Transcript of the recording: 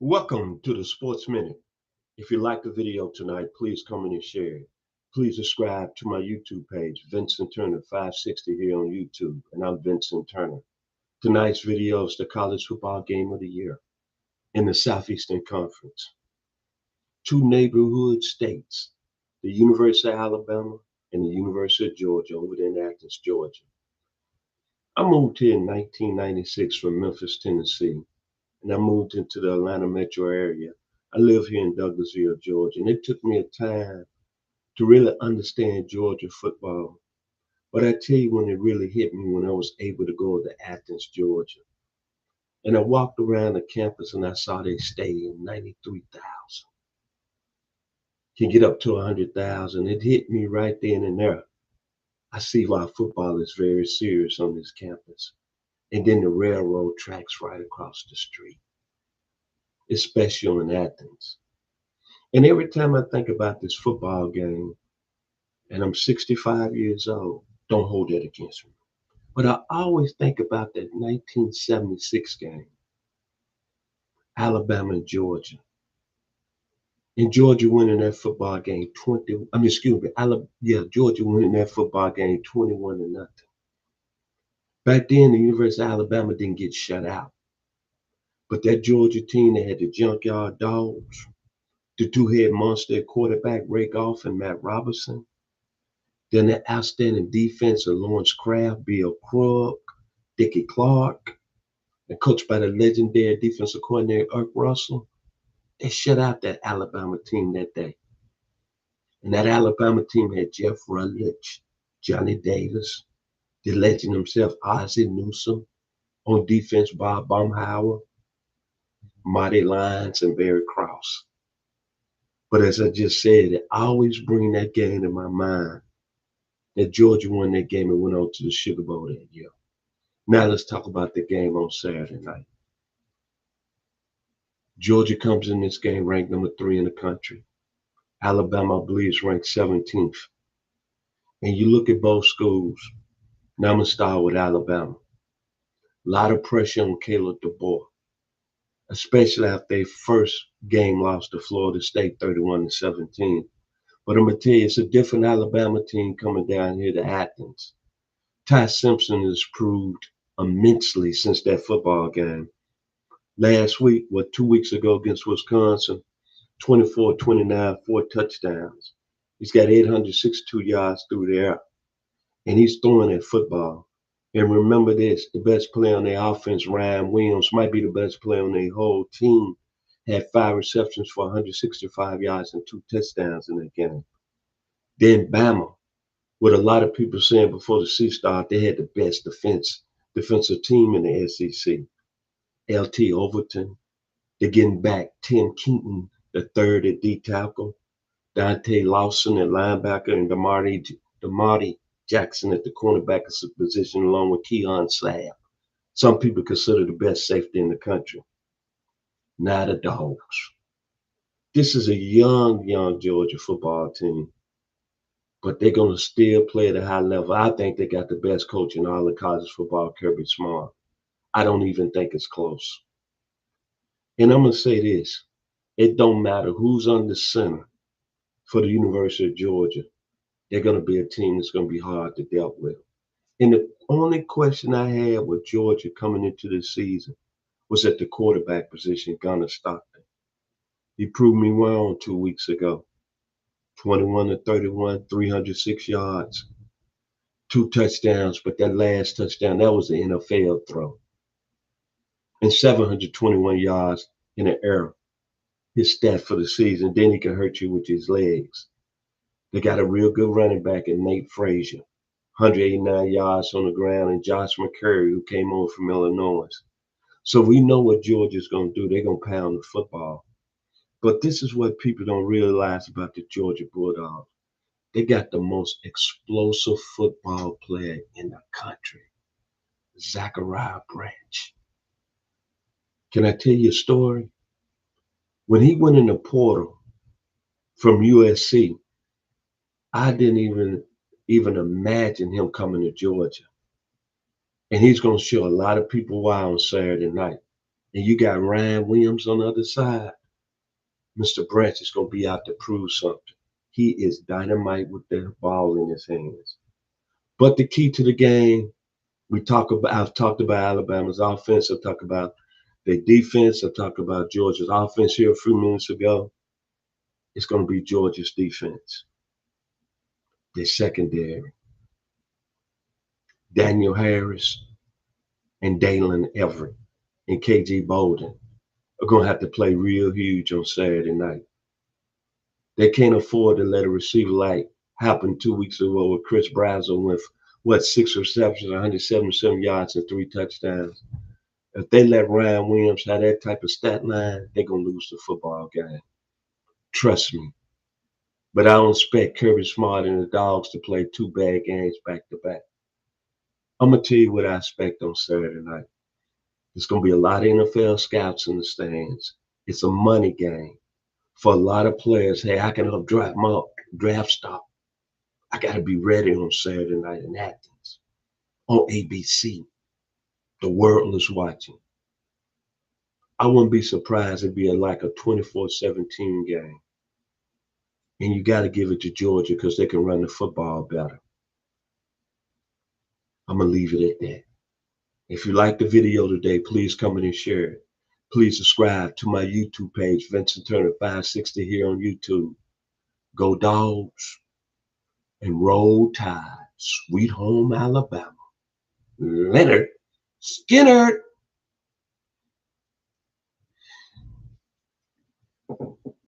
Welcome to the Sports Minute. If you like the video tonight, please comment and share it. Please subscribe to my YouTube page, Vincent Turner 560 here on YouTube, and I'm Vincent Turner. Tonight's video is the college football game of the year in the Southeastern Conference. Two neighborhood states, the University of Alabama and the University of Georgia over there in Athens, Georgia. I moved here in 1996 from Memphis, Tennessee, and I moved into the Atlanta metro area. I live here in Douglasville, Georgia, and it took me a time to really understand Georgia football. But I tell you when it really hit me when I was able to go to Athens, Georgia. And I walked around the campus and I saw they stadium, 93,000. Can get up to 100,000. It hit me right then and there. I see why football is very serious on this campus. And then the railroad tracks right across the street, especially in Athens. And every time I think about this football game, and I'm 65 years old, don't hold that against me. But I always think about that 1976 game, Alabama and Georgia. And Georgia winning that football game Georgia winning that football game 21-0. Back then, the University of Alabama didn't get shut out. But that Georgia team, they had the Junkyard Dogs, the two-head monster at quarterback, Ray Goff and Matt Robertson. Then the outstanding defense of Lawrence Kraft, Bill Krug, Dickie Clark, and coached by the legendary defensive coordinator, Irk Russell. They shut out that Alabama team that day. And that Alabama team had Jeff Rutledge, Johnny Davis, the legend himself, Ozzie Newsome. On defense, Bob Baumhauer, Marty Lyons, and Barry Krause. But as I just said, it always brings that game to my mind, that Georgia won that game and went on to the Sugar Bowl that year. Now let's talk about the game on Saturday night. Georgia comes in this game ranked number 3 in the country. Alabama, I believe, is ranked 17th. And you look at both schools. Now I'm going to start with Alabama. A lot of pressure on Caleb DeBoer, especially after their first game lost to Florida State 31-17. But I'm going to tell you, it's a different Alabama team coming down here to Athens. Ty Simpson has proved immensely since that football game. Last week, 2 weeks ago against Wisconsin, 24-29, 4 touchdowns. He's got 862 yards through the air, and he's throwing that football. And remember this, the best player on their offense, Ryan Williams, might be the best player on their whole team, had 5 receptions for 165 yards and 2 touchdowns in that game. Then Bama, what a lot of people saying before the season started, they had the best defensive team in the SEC. LT Overton, they're getting back Tim Keaton, the third at D tackle, Dante Lawson at linebacker, and DeMarty Jackson at the cornerback position, along with Keon Slab. Some people consider the best safety in the country. Now the Dogs. This is a young Georgia football team, but they're going to still play at a high level. I think they got the best coach in all of college football, Kirby Smart. I don't even think it's close. And I'm going to say this. It don't matter who's under center for the University of Georgia. They're going to be a team that's going to be hard to deal with. And the only question I had with Georgia coming into this season was at the quarterback position, Gunnar Stockton. He proved me wrong 2 weeks ago. 21-31, 306 yards, 2 touchdowns, but that last touchdown, that was an NFL throw. And 721 yards in the air, his stat for the season. Then he can hurt you with his legs. They got a real good running back in Nate Frazier, 189 yards on the ground, and Josh McCurry, who came over from Illinois. So we know what Georgia's going to do. They're going to pound the football. But this is what people don't realize about the Georgia Bulldogs. They got the most explosive football player in the country, Zachariah Branch. Can I tell you a story? When he went in the portal from USC, I didn't even imagine him coming to Georgia. And he's going to show a lot of people why on Saturday night. and you got Ryan Williams on the other side, Mr. Branch is going to be out to prove something. He is dynamite with the ball in his hands. But the key to the game, I've talked about Alabama's offense. I've talked about their defense. I've talked about Georgia's offense here a few minutes ago. It's going to be Georgia's defense. Their secondary. Daniel Harris and Dalen Everett and KG Bolden are going to have to play real huge on Saturday night. They can't afford to let a receiver like happened 2 weeks ago with Chris Brazel with, 6 receptions, 177 yards, and 3 touchdowns. If they let Ryan Williams have that type of stat line, they're going to lose the football game. Trust me. But I don't expect Kirby Smart and the Dogs to play 2 bad games back to back. I'm going to tell you what I expect on Saturday night. There's going to be a lot of NFL scouts in the stands. It's a money game for a lot of players. Hey, I can help draft my draft stock. I got to be ready on Saturday night in Athens on ABC. The world is watching. I wouldn't be surprised it'd be like a 24-17 game. And you got to give it to Georgia because they can run the football better. I'm going to leave it at that. If you like the video today, please comment and share it. Please subscribe to my YouTube page, Vincent Turner 560 here on YouTube. Go Dogs and Roll Tide, Sweet Home Alabama. Leonard Skinner.